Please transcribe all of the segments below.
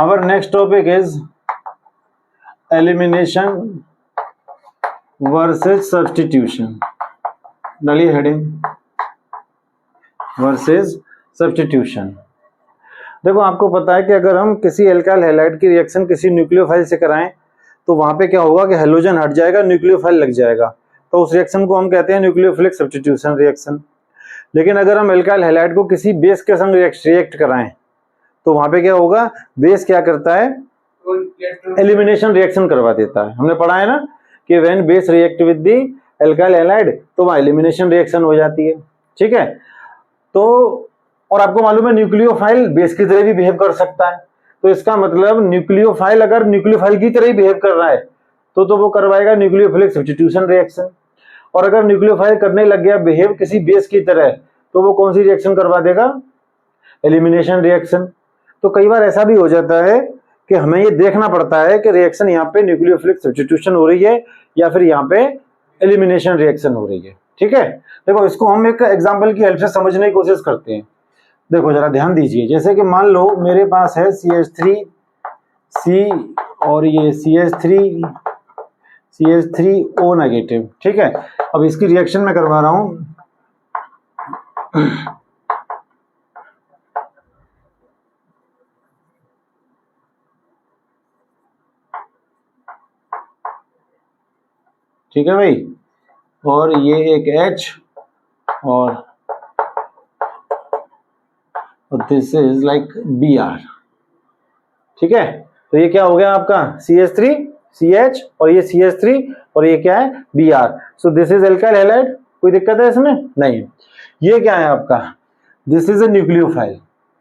our next topic is elimination versus substitution. डालिए heading versus substitution. देखो आपको पता है कि अगर हम किसी एल्काइल हैलाइड की रिएक्शन किसी न्यूक्लियोफाइल से कराएं तो वहां पे क्या होगा कि हेलोजन हट जाएगा, न्यूक्लियोफाइल लग जाएगा, तो उस रिएक्शन को हम कहते हैं न्यूक्लियोफिलिक सब्स्टिट्यूशन रिएक्शन। लेकिन अगर हम एल्काइल हैलाइड को किसी बेस के संग रिएक्ट कराएं तो वहां पे क्या होगा, बेस क्या करता है, एलिमिनेशन रिएक्शन करवा देता है। हमने पढ़ा है ना कि when base react with the alkyl halide तो वहां एलिमिनेशन रिएक्शन हो जाती है, ठीक है। तो और आपको मालूम है न्यूक्लियोफाइल बेस की तरह भी बिहेव कर सकता है, तो इसका मतलब न्यूक्लियोफाइल अगर न्यूक्लियोफाइल की तरह ही बिहेव कर रहा है तो वो करवाएगा न्यूक्लियोफिलिक सब्स्टिट्यूशन रिएक्शन। और अगर न्यूक्लियोफाइल करने लग गया बिहेव किसी बेस की तरह तो वो कौन सी रिएक्शन करवा देगा, एलिमिनेशन रिएक्शन। तो कई बार ऐसा भी हो जाता है कि हमें ये देखना पड़ता है कि रिएक्शन यहाँ पे न्यूक्लियोफिलिक सब्स्टिट्यूशन हो रही है या फिर यहाँ पे एलिमिनेशन रिएक्शन हो रही है, ठीक है। देखो इसको हम एक एग्जांपल की हेल्प से समझने की कोशिश करते हैं। देखो जरा ध्यान दीजिए, जैसे कि मान लो मेरे पास है CH3C और ये CH3O नेगेटिव, ठीक है। अब इसकी रिएक्शन मैं करवा रहा हूं। ठीक है भाई, और ये एक H और दिस इज लाइक Br, ठीक है। तो ये क्या हो गया आपका CH3 CH और ये CH3 और ये क्या है Br। So this is alkyl halide, कोई दिक्कत है इसमें नहीं। ये क्या है आपका, दिस इज ए न्यूक्लियोफाइल।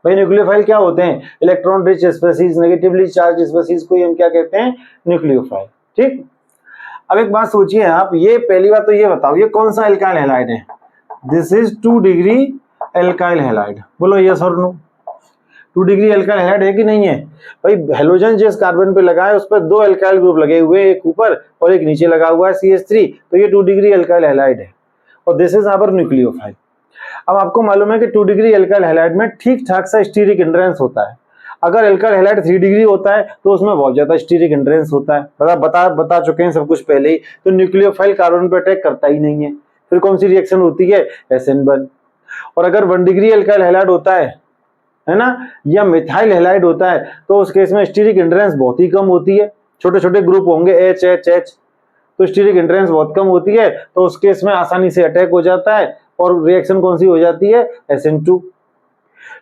भाई न्यूक्लियोफाइल क्या होते हैं, electron rich species, negatively charge species को हम क्या कहते हैं, न्यूक्लियोफाइल, ठीक। अब एक बात सोचिए आप, ये पहली बात तो ये बताओ ये कौन सा एल्काइल हैलाइड है, this is 2 degree alkyl halide. बोलो यस और नो, 2 डिग्री एल्काइल हैलाइड है कि नहीं है। भाई हेलोजन जिस कार्बन पे लगा है उस पर 2 एल्काइल ग्रुप लगे हुए हैं, एक ऊपर और एक नीचे लगा हुआ है CH3, तो ये 2 डिग्री एल्काइल हैलाइड है और दिस इज आवर न्यूक्लियोफाइल। अब आपको मालूम है कि 2 डिग्री एल्काइल हैलाइड में ठीक ठाक सा स्टीरिक हिंड्रेंस होता है। अगर एल्काइल हैलाइड 3 डिग्री होता है तो उसमें बहुत ज्यादा स्टीरिक हिंड्रेंस होता है, बता चुके हैं सब कुछ पहले ही। तो न्यूक्लियोफाइल कार्बन पे अटैक करता ही नहीं है, फिर कौन सी रिएक्शन होती है, SN1। और अगर 1 डिग्री एल्काइल हैलाइड होता है ना, या मिथाइल हैलाइड होता है तो उस केस में स्टीरिक हिंड्रेंस बहुत ही कम होती है, छोटे छोटे ग्रुप होंगे H, तो स्टीरिक हिंड्रेंस बहुत कम होती है, तो उस केस में आसानी से अटैक हो जाता है और रिएक्शन कौन सी हो जाती है, SN2।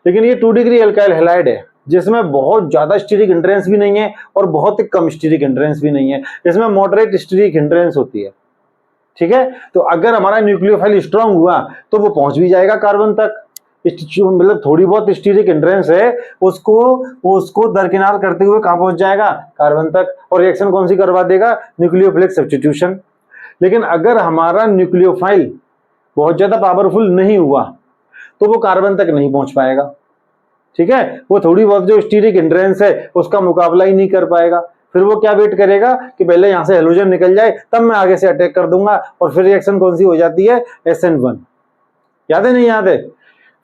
लेकिन ये 2 डिग्री एल्काइल हैलाइड है जिसमें बहुत ज्यादा स्टीरिक हिंड्रेंस भी नहीं है और बहुत ही कम स्टीरिक हिंड्रेंस भी नहीं है, इसमें मॉडरेट स्टीरिक हिंड्रेंस होती है, ठीक है। तो अगर हमारा न्यूक्लियोफाइल स्ट्रांग हुआ तो वो पहुंच भी जाएगा कार्बन तक, मतलब थोड़ी बहुत स्टीरिक हिंड्रेंस है उसको दरकिनार करते हुए कहां पहुंच जाएगा, कार्बन तक, और रिएक्शन कौन सी करवा देगा, न्यूक्लियोफिलिक सब्स्टिट्यूशन। लेकिन अगर हमारा न्यूक्लियोफाइल बहुत ज्यादा पावरफुल नहीं हुआ तो वो कार्बन तक नहीं पहुंच पाएगा, ठीक है। वो थोड़ी बहुत जो स्टीरिक हिंड्रेंस है उसका मुकाबला ही नहीं कर पाएगा, फिर वो क्या वेट करेगा कि पहले यहां से हेलोजन निकल जाए तब मैं आगे से अटैक कर दूंगा, और फिर रिएक्शन कौन सी हो जाती है, SN1। याद है नहीं याद है।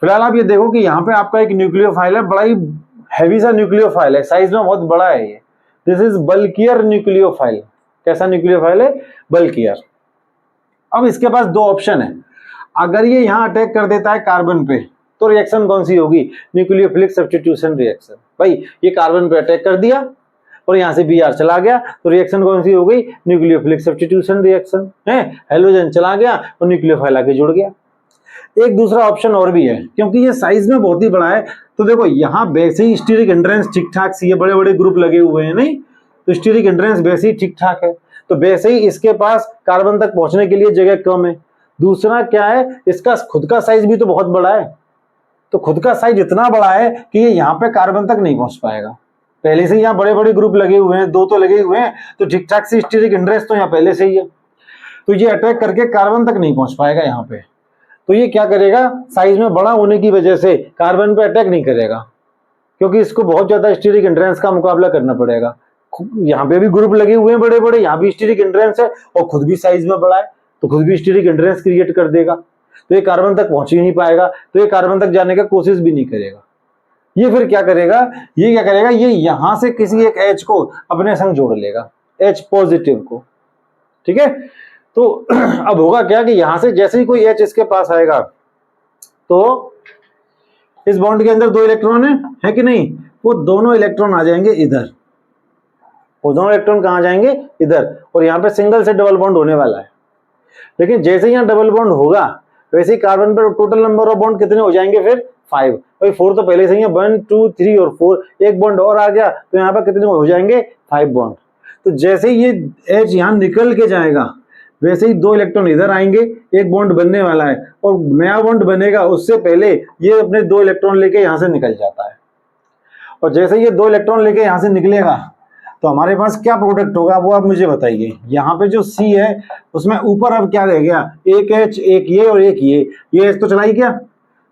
फिलहाल आप ये देखो कि यहाँ पे आपका एक न्यूक्लियोफाइल है, बड़ा ही हैवी सा न्यूक्लियोफाइल है, साइज में बहुत बड़ा है ये, दिस इज बल्कियर न्यूक्लियोफाइल। कैसा न्यूक्लियोफाइल है, बल्कियर। अब इसके पास 2 ऑप्शन है, अगर ये यहाँ अटैक कर देता है कार्बन पे तो रिएक्शन कौन सी होगी, न्यूक्लियोफिलिक सब्स्टिट्यूशन रिएक्शन। भाई ये कार्बन पे अटैक कर दिया और यहाँ से Br चला गया तो रिएक्शन कौन सी हो गई, न्यूक्लियोफिलिक सब्स्टिट्यूशन रिएक्शन है। हेलोजन चला गया और न्यूक्लियोफाइल आके जुड़ गया। एक दूसरा ऑप्शन और भी है, क्योंकि ये साइज में बहुत ही बड़ा है, तो देखो यहाँ वैसे ही स्टीरिक हिंड्रेंस ठीक ठाक सी है, बड़े बड़े ग्रुप लगे हुए हैं, नहीं तो स्टीरिक हिंड्रेंस वैसे ही ठीक ठाक है, तो वैसे ही इसके पास कार्बन तक पहुंचने के लिए जगह कम है। दूसरा क्या है, इसका खुद का साइज भी तो बहुत बड़ा है, तो खुद का साइज इतना बड़ा है कि ये यहाँ पे कार्बन तक नहीं पहुंच पाएगा। पहले से ही यहाँ बड़े बड़े ग्रुप लगे हुए हैं, 2 तो लगे हुए हैं, तो ठीक ठाक से स्टीरिक हिंड्रेंस तो यहाँ पहले से ही है, तो ये अटैक करके कार्बन तक नहीं पहुंच पाएगा यहाँ पे। तो ये क्या करेगा, साइज में बड़ा होने की वजह से कार्बन पे अटैक नहीं करेगा, क्योंकि इसको बहुत ज्यादा स्टीरिक हिंड्रेंस का मुकाबला करना पड़ेगा। यहाँ पे भी ग्रुप लगे हुए हैं बड़े बड़े, यहाँ भी स्टीरिक हिंड्रेंस है और खुद भी साइज में बड़ा है, तो खुद भी स्टीरिक हिंड्रेंस क्रिएट कर देगा, तो ये कार्बन तक पहुंच ही नहीं पाएगा, तो ये कार्बन तक जाने का कोशिश भी नहीं करेगा। ये फिर क्या करेगा, ये यहां से किसी एक H को अपने संग जोड़ लेगा, H पॉजिटिव को, ठीक है। तो अब होगा क्या कि यहां से जैसे ही कोई H इसके पास आएगा तो इस बॉन्ड के अंदर 2 इलेक्ट्रॉन है कि नहीं, वो दोनों इलेक्ट्रॉन आ जाएंगे इधर, वो दोनों इलेक्ट्रॉन कहां जाएंगे, इधर, और यहाँ पे सिंगल से डबल बॉन्ड होने वाला है। लेकिन जैसे ही यहाँ डबल बॉन्ड होगा वैसे ही कार्बन पर टोटल नंबर ऑफ बॉन्ड कितने हो जाएंगे, फिर 5। भाई 4 तो पहले से ही है, 1 2 3 और 4, एक बॉन्ड और आ गया तो यहाँ पर कितने हो जाएंगे, 5 बॉन्ड। तो जैसे ही ये H यहाँ निकल के जाएगा वैसे ही 2 इलेक्ट्रॉन इधर आएंगे, एक बॉन्ड बनने वाला है, और नया बॉन्ड बनेगा उससे पहले ये अपने 2 इलेक्ट्रॉन लेके यहाँ से निकल जाता है। और जैसे ये 2 इलेक्ट्रॉन लेके यहाँ से निकलेगा तो हमारे पास क्या प्रोडक्ट होगा वो आप मुझे बताइए। यहाँ पे जो C है उसमें ऊपर अब क्या रह गया, एक H, एक ये और एक ये H तो चला ही गया,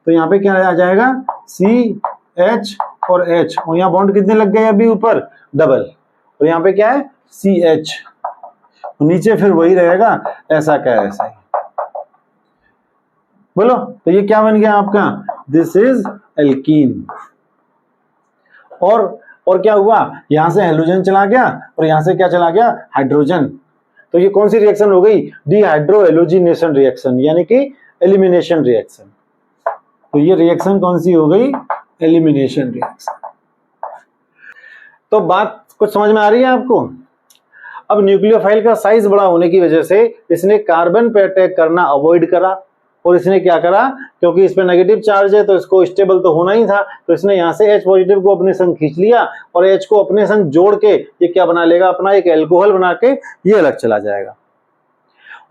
तो यहाँ पे क्या आ जाएगा, CH और H, और यहाँ बॉन्ड कितने लग गए अभी ऊपर, डबल, और यहाँ पे क्या है CH, नीचे फिर वही रहेगा, ऐसा क्या है, ऐसा ही। बोलो तो ये क्या बन गया आपका, दिस इज एल्कीन। और क्या हुआ, यहां से हेलोजन चला गया और यहां से क्या चला गया, हाइड्रोजन। तो ये कौन सी रिएक्शन हो गई, डिहाइड्रो एलोजिनेशन रिएक्शन, यानी कि एलिमिनेशन रिएक्शन। तो ये रिएक्शन कौन सी हो गई, एलिमिनेशन रिएक्शन। तो बात कुछ समझ में आ रही है आपको। अब न्यूक्लियोफाइल का साइज बड़ा होने की वजह से इसने कार्बन पे अटैक करना अवॉइड करा, और इसने क्या करा, क्योंकि इस पे नेगेटिव चार्ज है तो इसको स्टेबल तो होना ही था, तो इसने यहाँ से H पॉजिटिव को अपने संग खींच लिया और H को अपने संग जोड़ के ये क्या बना लेगा, अपना एक एल्कोहल बना के ये अलग चला जाएगा।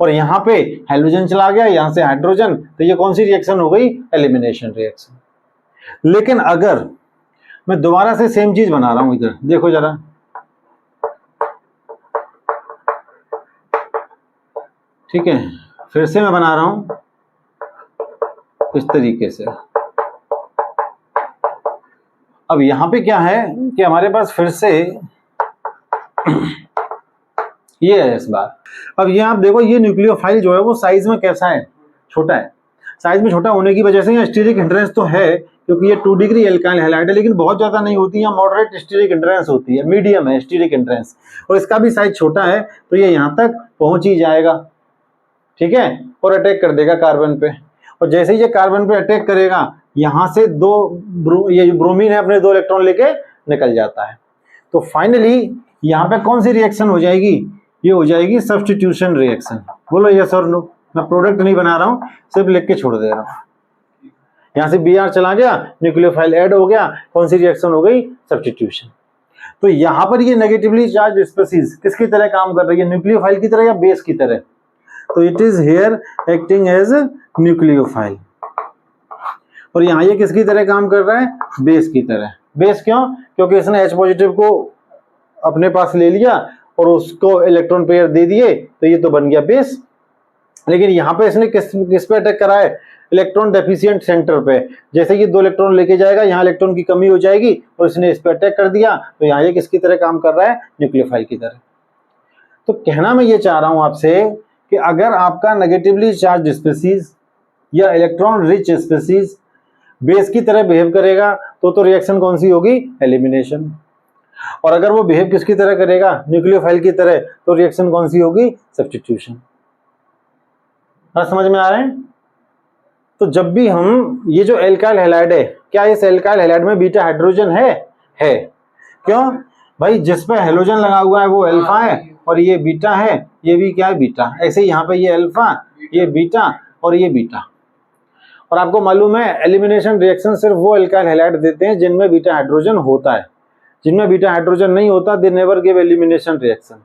और यहाँ पे हाइड्रोजन चला गया, यहाँ से हाइड्रोजन, तो ये कौन सी रिएक्शन हो गई, एलिमिनेशन रिएक्शन। लेकिन अगर मैं दोबारा से सेम चीज बना रहा हूं, इधर देखो जरा, ठीक है, फिर से मैं बना रहा हूं इस तरीके से। अब यहां पे क्या है कि हमारे पास फिर से ये है इस बार। अब ये आप देखो, ये न्यूक्लियोफाइल जो है वो साइज में कैसा है, छोटा है। साइज में छोटा होने की वजह से यहाँ स्टीरिक हिंड्रेंस तो है, क्योंकि ये 2 डिग्री एल्काइल हैलाइड है, लेकिन बहुत ज्यादा नहीं होती है, मॉडरेट स्टीरिक हिंड्रेंस होती है, मीडियम है स्टीरिक हिंड्रेंस, और इसका भी साइज छोटा है, तो ये यहाँ तक पहुंच ही जाएगा, ठीक है, और अटैक कर देगा कार्बन पे। और जैसे ही ये कार्बन पे अटैक करेगा, यहां से ये ब्रोमीन है अपने 2 इलेक्ट्रॉन लेके निकल जाता है। तो फाइनली यहाँ पे कौन सी रिएक्शन हो जाएगी, ये हो जाएगी सब्स्टिट्यूशन रिएक्शन। बोलो यस और नो। मैं प्रोडक्ट नहीं बना रहा हूं, सिर्फ लिख के छोड़ दे रहा हूं। यहां से Br चला गया, न्यूक्लियोफाइल ऐड हो गया, कौन सी रिएक्शन हो गई, सब्स्टिट्यूशन। तो यहां पर ये नेगेटिवली चार्ज स्पीसीज किसकी तरह काम कर रही है, न्यूक्लियोफाइल की तरह या बेस की तरह। तो it is here acting as nucleophile, और यहाँ ये किसकी तरह काम कर रहा है, बेस की तरह। बेस क्यों, क्योंकि इसने H पॉजिटिव को अपने पास ले लिया और उसको इलेक्ट्रॉन पेयर दे दिए, तो ये तो बन गया बेस। लेकिन यहाँ पे इसने किस पे अटैक करा है, इलेक्ट्रॉन डेफिशिएंट सेंटर पे। जैसे ये 2 इलेक्ट्रॉन लेके जाएगा, यहाँ इलेक्ट्रॉन की कमी हो जाएगी और इसने इस पे अटैक कर दिया, तो यहाँ ये किसकी तरह काम कर रहा है, न्यूक्लियोफाइल की तरह। तो कहना मैं ये चाह रहा हूं आपसे कि अगर आपका नेगेटिवली चार्ज स्पीसीज या इलेक्ट्रॉन रिच स्पीसीज बेस की तरह बिहेव करेगा तो रिएक्शन कौन सी होगी, एलिमिनेशन। और अगर वो बिहेव किसकी तरह करेगा, न्यूक्लियोफाइल की तरह, तो रिएक्शन कौन सी होगी, सब्स्टिट्यूशन। समझ में आ रहे हैं। तो जब भी हम ये जो एल्काइल हैलाइड है, क्या इस एल्काइल हैलाइड में बीटा हाइड्रोजन है क्यों भाई, जिस पे हेलोजन लगा हुआ है वो अल्फा है और ये बीटा है, ये भी क्या है, बीटा। ऐसे ही यहाँ पे ये अल्फा, ये बीटा और ये बीटा। और आपको मालूम है एलिमिनेशन रिएक्शन सिर्फ वो एल्काइल हैलाइड देते हैं जिनमें बीटा हाइड्रोजन होता है, जिनमें बीटा हाइड्रोजन नहीं होता they never give elimination reaction.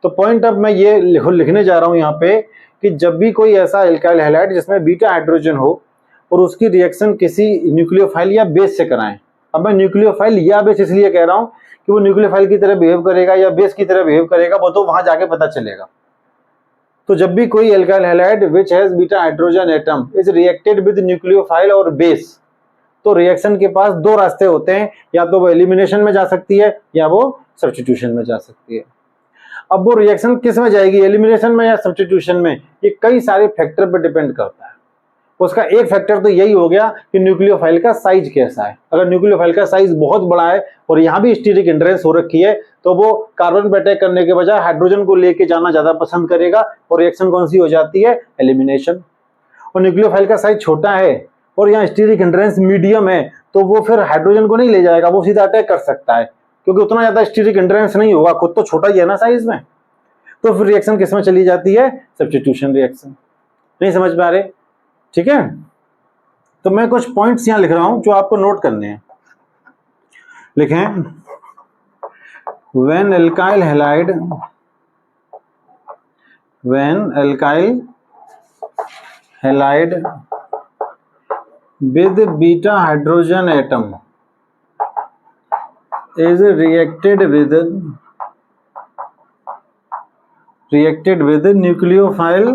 तो पॉइंट अब मैं ये लिखने जा रहा हूं यहाँ पे कि जब भी कोई ऐसा एल्काइल हैलाइड जिसमें बीटा हाइड्रोजन हो और उसकी रिएक्शन किसी न्यूक्लियोफाइल या बेस से कराएं। अब मैं न्यूक्लियोफाइल या बेस इसलिए कह रहा हूं कि वो न्यूक्लियोफाइल की तरह बिहेव करेगा या बेस की तरह बिहेव करेगा, वो तो वहां जाके पता चलेगा। तो जब भी कोई alkyl halide which has beta hydrogen atom is reacted with nucleophile और बेस, तो रिएक्शन के पास 2 रास्ते होते हैं, या तो वो एलिमिनेशन में जा सकती है या वो सब्स्टिट्यूशन में जा सकती है। अब वो रिएक्शन किस में जाएगी, एलिमिनेशन में या सब्स्टिट्यूशन में, ये कई सारे फैक्टर पर डिपेंड करता है। उसका एक फैक्टर तो यही हो गया कि न्यूक्लियोफाइल का साइज कैसा है। अगर न्यूक्लियोफाइल का साइज बहुत बड़ा है और यहाँ भी स्टीरिक हिंड्रेंस हो रखी है तो वो कार्बन पे अटैक करने के बजाय हाइड्रोजन को लेके जाना ज्यादा पसंद करेगा और रिएक्शन कौन सी हो जाती है, एलिमिनेशन। और न्यूक्लियोफाइल का साइज छोटा है और यहाँ स्टीरिक हिंड्रेंस मीडियम है तो वो फिर हाइड्रोजन को नहीं ले जाएगा, वो सीधा अटैक कर सकता है क्योंकि उतना ज्यादा स्टीरिक हिंड्रेंस नहीं होगा, खुद तो छोटा ही है ना साइज में। तो फिर रिएक्शन किसमें चली जाती है, सब्स्टिट्यूशन रिएक्शन। नहीं समझ में आ रहे, ठीक है। तो मैं कुछ पॉइंट्स यहां लिख रहा हूं जो आपको नोट करने हैं। लिखें, when alkyl halide with beta hydrogen atom is reacted with nucleophile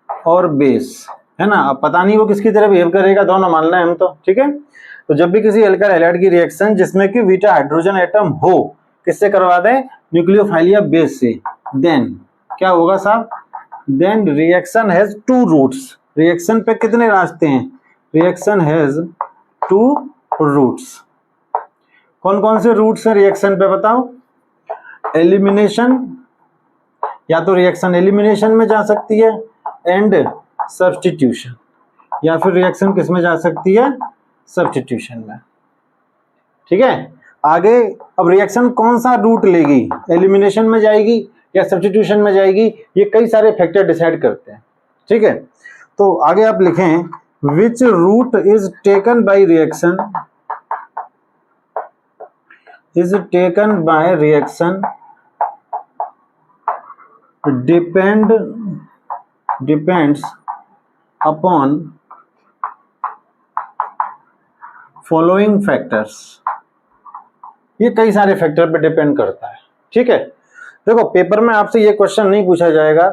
और बेस, है ना। अब पता नहीं वो किसकी तरह बिहेव करेगा, दोनों मानना है हम तो, ठीक है। तो जब भी किसी अल्काइल हैलाइड की रिएक्शन जिसमें कि बीटा हाइड्रोजन एटम हो, किससे करवा दें, न्यूक्लियोफाइल या बेस से, देन क्या होगा साहब, then reaction has two routes. Reaction पे कितने रास्ते हैं, रिएक्शन हैज टू रूट्स। कौन कौन से रूट्स हैं रिएक्शन पे बताओ, एलिमिनेशन, या तो रिएक्शन एलिमिनेशन में जा सकती है, एंड सब्स्टिट्यूशन, या फिर रिएक्शन किस में जा सकती है, सब्स्टिट्यूशन में, ठीक है। आगे अब रिएक्शन कौन सा रूट लेगी, एलिमिनेशन में जाएगी या सब्स्टिट्यूशन में जाएगी, ये कई सारे फैक्टर डिसाइड करते हैं, ठीक है। तो आगे आप लिखें, which route is taken by reaction depends upon following factors। ये कई सारे फैक्टर पे डिपेंड करता है, ठीक है। देखो पेपर में आपसे ये क्वेश्चन नहीं पूछा जाएगा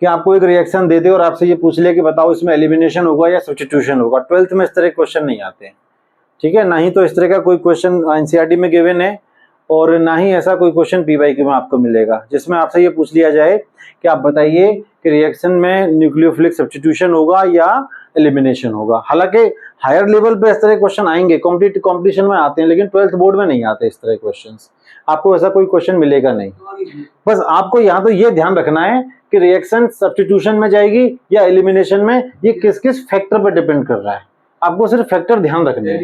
कि आपको एक रिएक्शन दे दे और आपसे ये पूछ ले कि बताओ इसमें एलिमिनेशन होगा या सब्स्टिट्यूशन होगा। 12th में इस तरह के क्वेश्चन नहीं आते हैं, ठीक है। ना ही तो इस तरह का कोई क्वेश्चन एनसीईआरटी में गिवन है और ना ही ऐसा कोई क्वेश्चन पीवाईक्यू में आपको मिलेगा जिसमें आपसे ये पूछ लिया जाए कि आप बताइए कि रिएक्शन में न्यूक्लियोफिलिक सब्स्टिट्यूशन होगा या एलिमिनेशन होगा। हालांकि हायर लेवल पे इस तरह के क्वेश्चन आएंगे, कॉम्पिटिशन में आते हैं, लेकिन 12th बोर्ड में नहीं आते इस तरह के क्वेश्चंस। आपको ऐसा कोई क्वेश्चन मिलेगा नहीं। बस आपको यहाँ तो ये ध्यान रखना है कि रिएक्शन सब्स्टिट्यूशन में जाएगी या एलिमिनेशन में, ये किस किस फैक्टर पर डिपेंड कर रहा है। आपको सिर्फ फैक्टर ध्यान रखने हैं,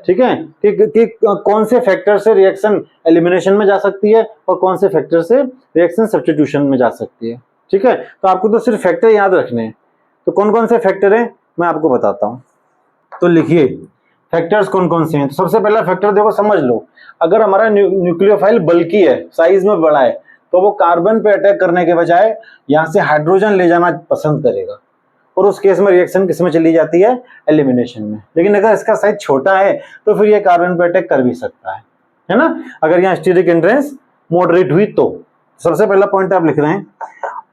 ठीक है, कि कौन से फैक्टर से रिएक्शन एलिमिनेशन में जा सकती है और कौन से फैक्टर से रिएक्शन सब्स्टिट्यूशन में जा सकती है, ठीक है। तो आपको तो सिर्फ फैक्टर याद रखने हैं। तो कौन कौन से फैक्टर हैं मैं आपको बताता हूं। तो लिखिए फैक्टर्स कौन कौन से हैं। तो सबसे पहला फैक्टर देखो, समझ लो, अगर हमारा न्यूक्लियोफाइल बल्की है, साइज में बड़ा है, तो वो कार्बन पे अटैक करने के बजाय यहाँ से हाइड्रोजन ले जाना पसंद करेगा और उस केस में रिएक्शन किस में चली जाती है, एलिमिनेशन में। लेकिन अगर इसका साइज छोटा है तो फिर ये कार्बन पे अटैक कर भी सकता है ना, अगर यहाँ स्टीरिक हिंड्रेंस मॉडरेट हुई तो। सबसे पहला पॉइंट आप लिख रहे हैं,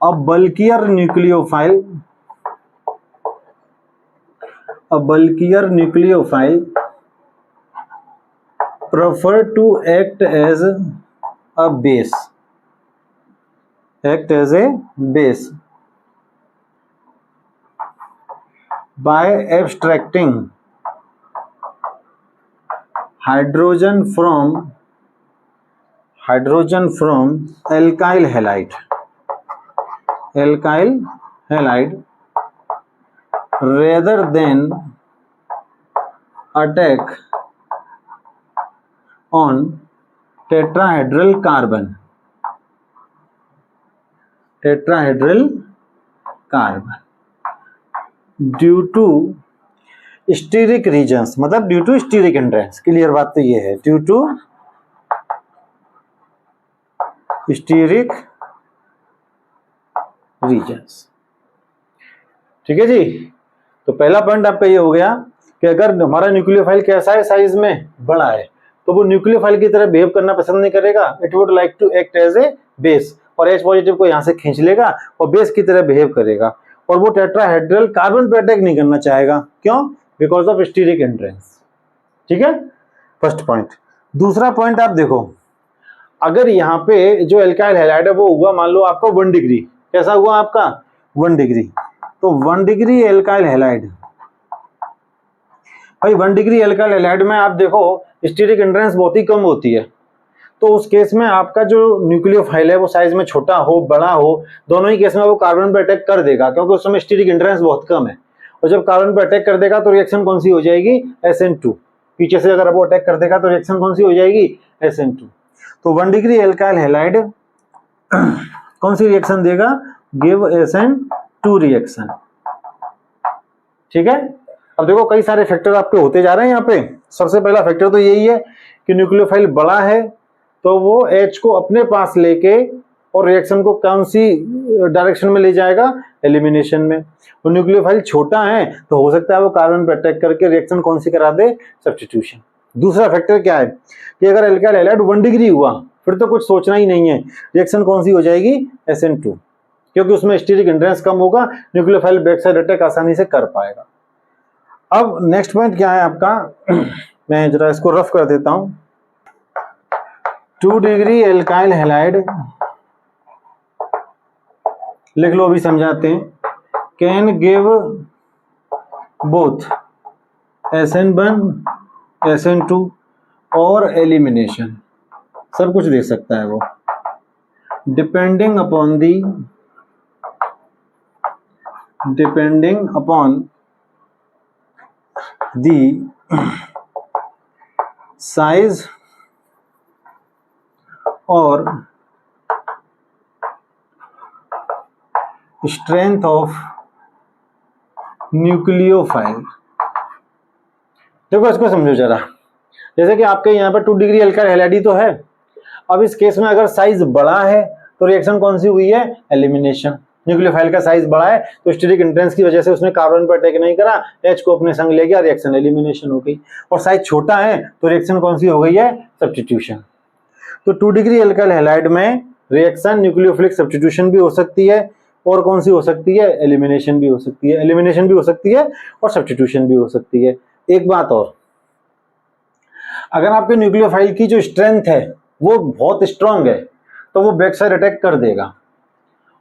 a bulkier nucleophile prefer to act as a base by abstracting hydrogen from alkyl halide rather than attack on tetrahedral carbon due to steric reasons, मतलब due to steric hindrance. Clear बात तो ये है, due to stearic regions, ठीक है जी। तो पहला point आपका ये हो गया कि अगर हमारा न्यूक्लियोफाइल कैसा है, साइज में बड़ा है, तो वो न्यूक्लियोफाइल की तरह बिहेव करना पसंद नहीं करेगा। It would like to act as a base, और H पॉजिटिव को यहाँ से खींच लेगा और बेस की तरह बिहेव करेगा, और वो टेट्राहेड्रल कार्बन पे अटैक नहीं करना चाहेगा। क्यों? बिकॉज ऑफ स्टीरिक हिंड्रेंस, ठीक है, फर्स्ट पॉइंट। दूसरा पॉइंट आप देखो, अगर यहाँ पे जो एल्काइल हैलाइड है वो हुआ मान लो आपका 1 डिग्री, कैसा हुआ आपका 1 डिग्री। तो 1 डिग्री एल्काइल हैलाइड, भाई 1 डिग्री एल्काइल हैलाइड में आप देखो स्टीरिक हिंड्रेंस बहुत ही कम होती है। तो उस केस में आपका जो न्यूक्लियोफाइल है वो साइज में छोटा हो बड़ा हो, दोनों ही केस में वो कार्बन पर अटैक कर देगा, क्योंकि उस समय स्टीरिक हिंड्रेंस बहुत कम है। और जब कार्बन पर अटैक कर देगा तो रिएक्शन कौन सी हो जाएगी, SN2। पीछे से अगर वो अटैक कर देगा तो रिएक्शन कौन सी हो जाएगी, SN2। तो 1 डिग्री एल्काइल हैलाइड कौन सी रिएक्शन देगा, गिव SN2 रिएक्शन। ठीक है। अब देखो कई सारे फैक्टर आपके होते जा रहे हैं यहाँ पे। सबसे पहला फैक्टर तो यही है कि न्यूक्लियोफाइल बड़ा है तो वो H को अपने पास लेके और रिएक्शन को कौन सी डायरेक्शन में ले जाएगा, एलिमिनेशन में। और न्यूक्लियोफाइल छोटा है तो हो सकता है वो कार्बन पर अटैक करके रिएक्शन कौन सी करा दे, सब्स्टिट्यूशन। दूसरा फैक्टर क्या है कि अगर एल्काइल हैलाइड 1 डिग्री हुआ फिर तो कुछ सोचना ही नहीं है, रिएक्शन कौन सी हो जाएगी, SN2, क्योंकि उसमें स्टीरिक हिंड्रेंस कम होगा, न्यूक्लियोफाइल बैक साइड अटैक आसानी से कर पाएगा। अब नेक्स्ट पॉइंट क्या है आपका, मैं जरा इसको रफ कर देता हूं। 2 डिग्री एल्काइल हैलाइड, लिख लो अभी समझाते हैं, can give both SN1 SN2 और एलिमिनेशन, सब कुछ दे सकता है वो, डिपेंडिंग अपॉन दी साइज और स्ट्रेंथ ऑफ न्यूक्लियोफाइल। देखो इसको समझो जरा, जैसे कि आपके यहाँ पर 2 डिग्री एल्काइल हैलाइड तो है। अब इस केस में अगर साइज बड़ा है तो रिएक्शन कौन सी हुई है, एलिमिनेशन। न्यूक्लियोफाइल का साइज बड़ा है तो स्टीरिक हिंड्रेंस की वजह से उसने कार्बन पर अटैक नहीं करा, H को अपने संग ले गया, रिएक्शन एलिमिनेशन हो गई। और साइज छोटा है तो रिएक्शन कौन सी हो गई है, सब्स्टिट्यूशन। तो 2 डिग्री एल्काइल हैलाइड में रिएक्शन न्यूक्लियोफिलिक सब्स्टिट्यूशन भी हो सकती है, और कौन सी हो सकती है, एलिमिनेशन भी हो सकती है। एलिमिनेशन भी हो सकती है और सब्स्टिट्यूशन भी हो सकती है। एक बात और, अगर आपके न्यूक्लियोफाइल की जो स्ट्रेंथ है वो बहुत स्ट्रांग है तो वो बैक साइड अटैक कर देगा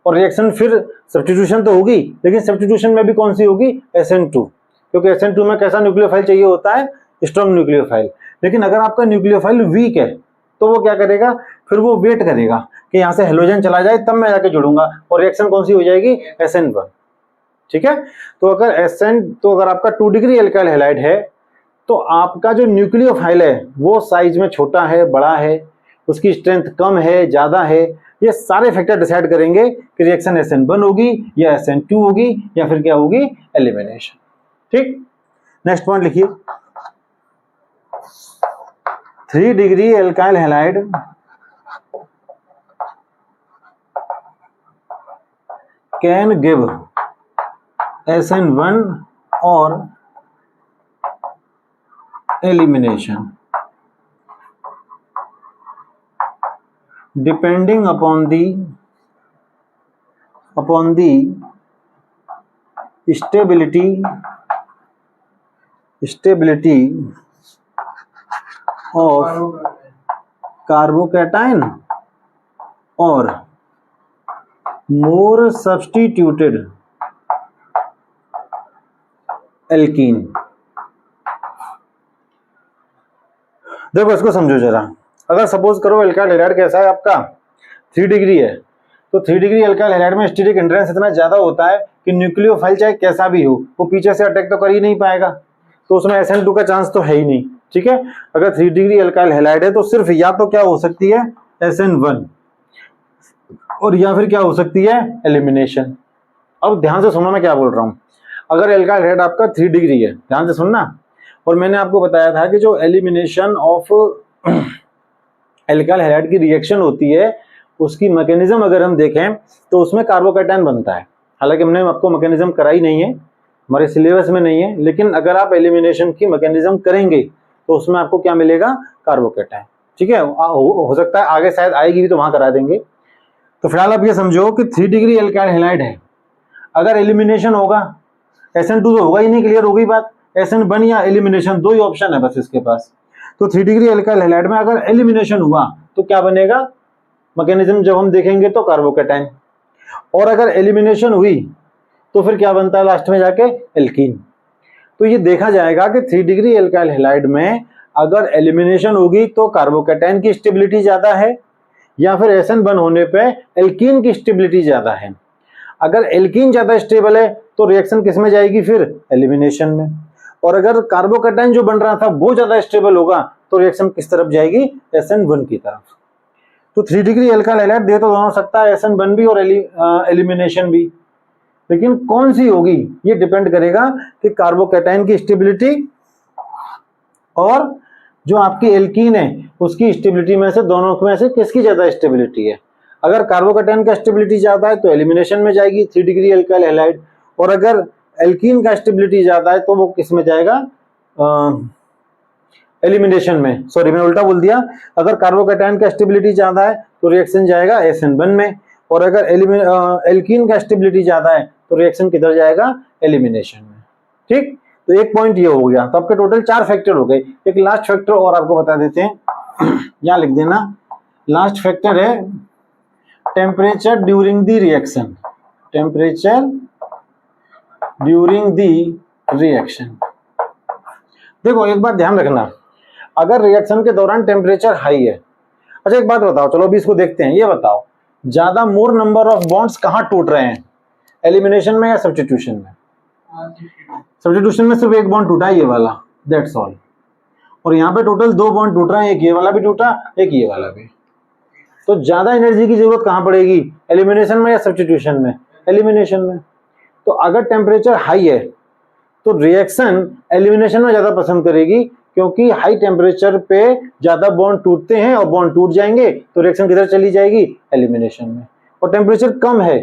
और रिएक्शन फिर सब्स्टिट्यूशन तो होगी, लेकिन सब्स्टिट्यूशन में भी कौन सी होगी, SN2, क्योंकि SN2 में कैसा न्यूक्लियोफाइल चाहिए होता है, स्ट्रांग न्यूक्लियोफाइल। लेकिन अगर आपका न्यूक्लियोफाइल वीक है तो वो क्या करेगा, फिर वो वेट करेगा कि यहाँ से हेलोजन चला जाए तब मैं जाके जुड़ूंगा, और रिएक्शन कौन सी हो जाएगी, SN1। ठीक है। तो अगर आपका 2 डिग्री एल्काइल हैलाइड है तो आपका जो न्यूक्लियोफाइल है वो साइज में छोटा है बड़ा है, उसकी स्ट्रेंथ कम है ज्यादा है, ये सारे फैक्टर डिसाइड करेंगे कि रिएक्शन SN1 होगी या SN2 होगी या फिर क्या होगी, एलिमिनेशन। ठीक। नेक्स्ट पॉइंट लिखिए, 3 degree alkyl halide can give SN1 और elimination depending upon the stability of carbocation और मोर सब्स्टिट्यूटेड एल्कीन। देखो इसको समझो जरा, अगर सपोज करो एल्काइल हैलाइड कैसा है आपका, 3 डिग्री है, तो 3 डिग्री एल्काइल हैलाइड में स्टीरिक हिंड्रेंस इतना ज्यादा होता है कि न्यूक्लियोफाइल चाहे कैसा भी हो वो पीछे से अटैक तो कर ही नहीं पाएगा, तो उसमें SN2 का चांस तो है ही नहीं। ठीक है। अगर 3 डिग्री एल्काइल हैलाइड है तो सिर्फ या तो क्या हो सकती है, SN1, और या फिर क्या हो सकती है, एलिमिनेशन। अब ध्यान से सुनना मैं क्या बोल रहा हूं। अगर एल्काइल हैलाइड आपका 3 डिग्री है, ध्यान से सुनना, और मैंने आपको बताया था कि जो एलिमिनेशन ऑफ एल्काइल हैलाइड की रिएक्शन होती है उसकी मैकेनिज्म अगर हम देखें तो उसमें कार्बोकैटायन बनता है। हालांकि हमने आपको मैकेनिज्म कराई नहीं है, हमारे सिलेबस में नहीं है, लेकिन अगर आप एलिमिनेशन की मैकेनिज्म करेंगे तो उसमें आपको क्या मिलेगा, कार्बोकैटायन। ठीक है। हो सकता है आगे शायद आएगी भी तो वहां करा देंगे। तो फिलहाल आप ये समझो कि 3 डिग्री एल्काइल हैलाइड है, अगर एलिमिनेशन होगा, SN2 तो होगा ही नहीं, क्लियर हो गई बात, SN1 या एलिमिनेशन, दो ही ऑप्शन है बस इसके पास। तो 3 डिग्री एल्काइल हैलाइड में अगर एलिमिनेशन हुआ तो क्या बनेगा, मैकेनिज्म जब हम देखेंगे तो कार्बोकैटायन। और अगर एलिमिनेशन हुई तो फिर क्या बनता है लास्ट में जाके, एल्कीन। तो ये देखा जाएगा कि 3 डिग्री एल्काइल हैलाइड में अगर एलिमिनेशन होगी तो कार्बोकैटायन की स्टेबिलिटी ज्यादा है, या फिर एसन बन होने पे एल्कीन की स्टेबिलिटी ज्यादा है। अगर एल्कीन ज्यादा स्टेबल है तो रिएक्शन किस में जाएगी, फिर एलिमिनेशन में। और अगर कार्बोकैटायन जो बन रहा था वो ज्यादा स्टेबल होगा तो रिएक्शन किस तरफ जाएगी, SN1 की तरफ। तो 3 डिग्री एल्काइल हैलाइड दे तो दोनों सकता है, SN1 भी और एलिमिनेशन भी, लेकिन कौन सी होगी ये डिपेंड करेगा कि कार्बोकैटायन की स्टेबिलिटी और जो आपकी एल्कीन है उसकी स्टेबिलिटी में से, दोनों में से किसकी ज्यादा स्टेबिलिटी है। अगर कार्बोकैटायन का स्टेबिलिटी ज्यादा है तो एलिमिनेशन में जाएगी 3 डिग्री एल्काइल हैलाइड, और अगर एल्कीन का स्टेबिलिटी ज्यादा है तो वो किस में जाएगा, एलिमिनेशन में। सॉरी मैं उल्टा बोल दिया, अगर कार्बोकैटायन का स्टेबिलिटी ज्यादा है तो रिएक्शन जाएगा SN1 में, और अगर एल्कीन का स्टेबिलिटी ज्यादा है तो रिएक्शन किधर जाएगा, एलिमिनेशन में। ठीक, तो एक पॉइंट ये हो गया। तो आपके टोटल 4 फैक्टर हो गए। एक लास्ट फैक्टर और आपको बता देते हैं, यहां लिख देना। लास्ट फैक्टर है temperature during the reaction. Temperature during the reaction. देखो एक बात ध्यान रखना, अगर रिएक्शन के दौरान टेम्परेचर हाई है, अच्छा एक बात बताओ, चलो अभी इसको देखते हैं। ये बताओ ज्यादा मोर नंबर ऑफ बॉन्ड्स कहां टूट रहे हैं, एलिमिनेशन में या सब्स्टिट्यूशन में? सब्स्टिट्यूशन में सिर्फ एक बॉन्ड टूटा है, ये वाला, दैट्स ऑल। और यहाँ पे टोटल 2 बॉन्ड टूट रहे हैं, एक ये वाला भी टूटा, एक ये वाला भी। तो ज्यादा एनर्जी की जरूरत कहां पड़ेगी, एलिमिनेशन में या सब्स्टिट्यूशन में? एलिमिनेशन में। तो अगर टेम्परेचर हाई है तो रिएक्शन एलिमिनेशन में ज्यादा पसंद करेगी, क्योंकि हाई टेम्परेचर पे ज्यादा बॉन्ड टूटते हैं और बॉन्ड टूट जाएंगे तो रिएक्शन किधर चली जाएगी, एलिमिनेशन में। और टेम्परेचर कम है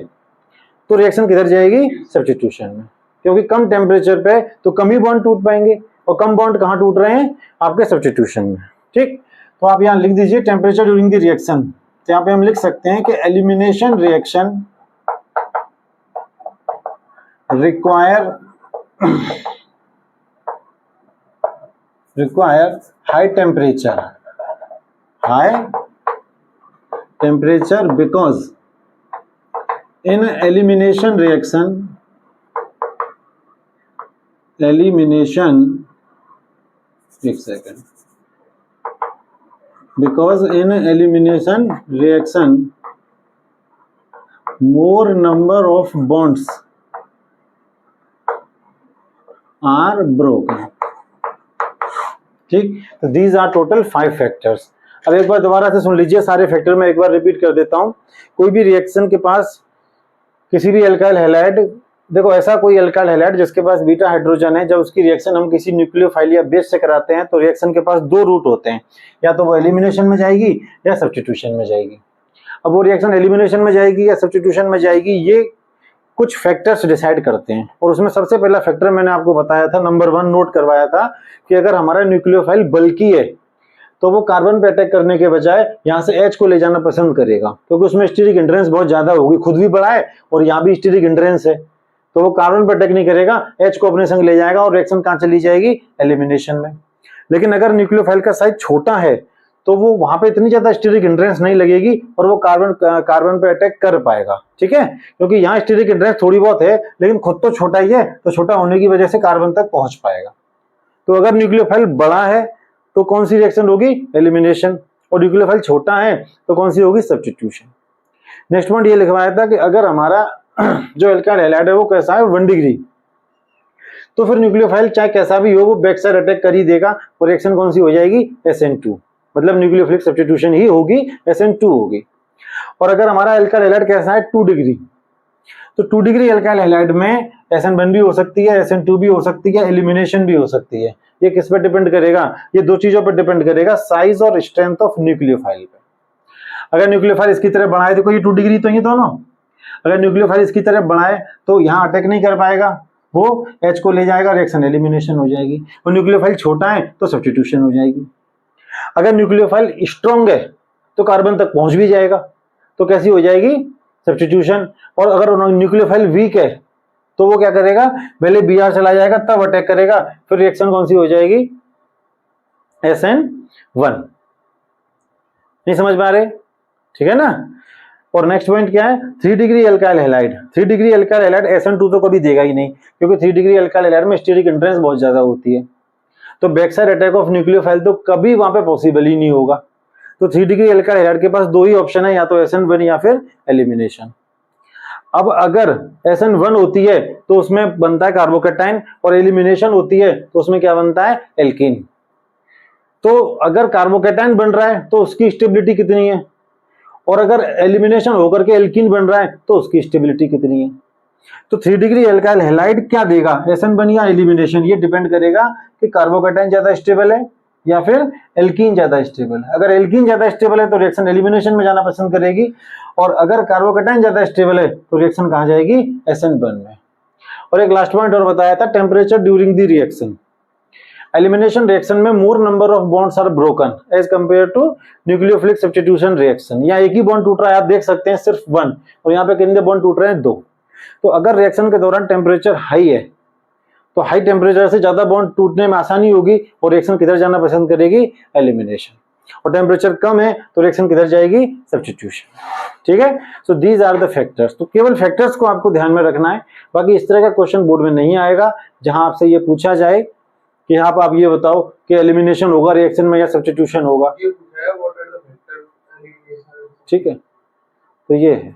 तो रिएक्शन किधर जाएगी, सब्स्टिट्यूशन में, क्योंकि कम टेम्परेचर पे तो कम ही बॉन्ड टूट पाएंगे, और कम बॉन्ड कहां टूट रहे हैं, आपके सब्स्टिट्यूशन में। ठीक, तो आप यहां लिख दीजिए टेम्परेचर ड्यूरिंग द रिएक्शन। तो यहाँ पे हम लिख सकते हैं कि elimination reaction require high temperature because in elimination reaction because in elimination reaction more number of bonds are broken। ठीक, तो दीज आर टोटल 5 फैक्टर्स। अब एक बार दोबारा से सुन लीजिए, सारे फैक्टर मैं एक बार रिपीट कर देता हूं। कोई भी रिएक्शन के पास किसी भी एल्काइल हैलाइड, देखो ऐसा कोई एल्काइल हैलाइड जिसके पास बीटा हाइड्रोजन है, जब उसकी रिएक्शन हम किसी न्यूक्लियोफाइल या बेस से कराते हैं तो रिएक्शन के पास 2 रूट होते हैं, या तो वो एलिमिनेशन में जाएगी या सब्स्टिट्यूशन में जाएगी। अब वो रिएक्शन एलिमिनेशन में जाएगी या सब्स्टिट्यूशन में जाएगी, ये कुछ फैक्टर्स डिसाइड करते हैं। और उसमें सबसे पहला फैक्टर मैंने आपको बताया था, नंबर 1 नोट करवाया था, कि अगर हमारा न्यूक्लियोफाइल बल्की है तो वो कार्बन पे अटैक करने के बजाय यहाँ से H को ले जाना पसंद करेगा, क्योंकि उसमें स्टीरिक हिंड्रेंस बहुत ज्यादा होगी, खुद भी बड़ा है और यहाँ भी स्टीरिक हिंड्रेंस है, तो वो कार्बन पे अटैक नहीं करेगा, H को अपने संग ले जाएगा और रिएक्शन कहाँ चली जाएगी, एलिमिनेशन में। लेकिन अगर न्यूक्लियोफाइल का साइज छोटा है तो वो वहां पे इतनी ज्यादा स्टीरिक हिंड्रेंस नहीं लगेगी और वो कार्बन पे अटैक कर पाएगा। ठीक है, क्योंकि यहाँ स्टीरिक हिंड्रेंस थोड़ी बहुत है, लेकिन खुद तो छोटा ही है, तो छोटा होने की वजह से कार्बन तक पहुंच पाएगा। तो अगर न्यूक्लियोफाइल बड़ा है तो कौन सी रिएक्शन होगी, एलिमिनेशन, और न्यूक्लियोफाइल छोटा है तो कौन सी होगी, सब्स्टिट्यूशन। नेक्स्ट पॉइंट ये लिखवाया था कि अगर हमारा जो एल्काइल हैलाइड है वो कैसा है, 1 डिग्री, तो फिर न्यूक्लियोफाइल चाहे कैसा भी हो वो बैक साइड अटैक कर ही देगा, और रिएक्शन कौन सी हो जाएगी, SN2, मतलब न्यूक्लियोफिलिक सब्स्टिट्यूशन ही होगी, SN2 होगी। और अगर हमारा एल्काइल हैलाइड कैसा है, 2 डिग्री, तो 2 डिग्री एल्काइल हैलाइड में SN1 भी हो सकती है, SN2 भी हो सकती है, एलिमिनेशन भी हो सकती है। ये किस पे डिपेंड करेगा, ये 2 चीजों पर डिपेंड करेगा, साइज और स्ट्रेंथ ऑफ न्यूक्लियोफाइल पे। अगर न्यूक्लियोफाइल इसकी तरह बढ़ाए, देखो ये 2 डिग्री तो ये दोनों, अगर न्यूक्लियोफाइल इसकी तरह बढ़ाए तो यहाँ अटैक नहीं कर पाएगा, वो H को ले जाएगा, रिएक्शन एलिमिनेशन हो जाएगी। और न्यूक्लियोफाइल छोटा है तो सब्स्टिट्यूशन हो जाएगी। अगर न्यूक्लियोफाइल स्ट्रॉन्ग है तो कार्बन तक पहुंच भी जाएगा, तो कैसी हो जाएगी, सब्स्टिट्यूशन। और अगर न्यूक्लियोफाइल वीक है तो वो क्या करेगा, पहले Br चला जाएगा तब अटैक करेगा, फिर रिएक्शन कौन सी हो जाएगी, SN1। नहीं समझ में आ रहे, ठीक है ना। और नेक्स्ट पॉइंट क्या है, 3 degree alkyl halide. 3 degree alkyl halide SN2 तो कभी देगा ही नहीं, क्योंकि 3 डिग्री एल्काइल हैलाइड में स्टीरिक इंट्रेंस बहुत ज्यादा होती है, तो back side attack of nucleophile तो कभी वहां पे पॉसिबल ही नहीं होगा। तो 3 डिग्री एल्काइल हैलाइड के पास दो ही ऑप्शन है, या तो SN1 या फिर एलिमिनेशन। अब अगर SN1 होती है तो उसमें बनता है कार्बोकेटाइन, और एलिमिनेशन होती है तो उसमें क्या बनता है, एल्कीन। तो अगर कार्बोकेटाइन बन रहा है तो उसकी स्टेबिलिटी कितनी है, और अगर एलिमिनेशन होकर के एल्कीन बन रहा है तो उसकी स्टेबिलिटी कितनी है। तो 3 डिग्री एल्काइल हैलाइड क्या देगा, SN1 या एलिमिनेशन, ये डिपेंड करेगा कि कार्बोकेटाइन ज्यादा स्टेबल है या फिर एल्कीन ज्यादा स्टेबल है। अगर एल्कीन ज्यादा स्टेबल है तो रिएक्शन एलिमिनेशन में जाना पसंद करेगी, और अगर कार्बोकेटाइन ज्यादा स्टेबल है तो रिएक्शन कहां जाएगी, SN1 में। और एक लास्ट पॉइंट और बताया था, temperature during the reaction. Elimination reaction में more number of bonds are broken as compare to nucleophilic substitution reaction. यहाँ एक ही बॉन्ड टूट रहा है, आप देख सकते हैं सिर्फ 1, और यहाँ पे कितने बॉन्ड टूट रहे हैं, 2। तो अगर रिएक्शन के दौरान टेम्परेचर हाई है तो हाई टेम्परेचर से ज्यादा बॉन्ड टूटने में आसानी होगी, और रिएक्शन किधर जाना पसंद करेगी, एलिमिनेशन। और टेम्परेचर कम है तो रिएक्शन किधर जाएगी, सब्स्टिट्यूशन। ठीक है, so these are the factors. तो केवल फैक्टर्स को आपको ध्यान में रखना है, बाकी इस तरह का क्वेश्चन बोर्ड में नहीं आएगा जहां आपसे ये पूछा जाए कि आप ये बताओ कि एलिमिनेशन होगा रिएक्शन में या सब्स्टिट्यूशन होगा। ठीक है, तो ये है।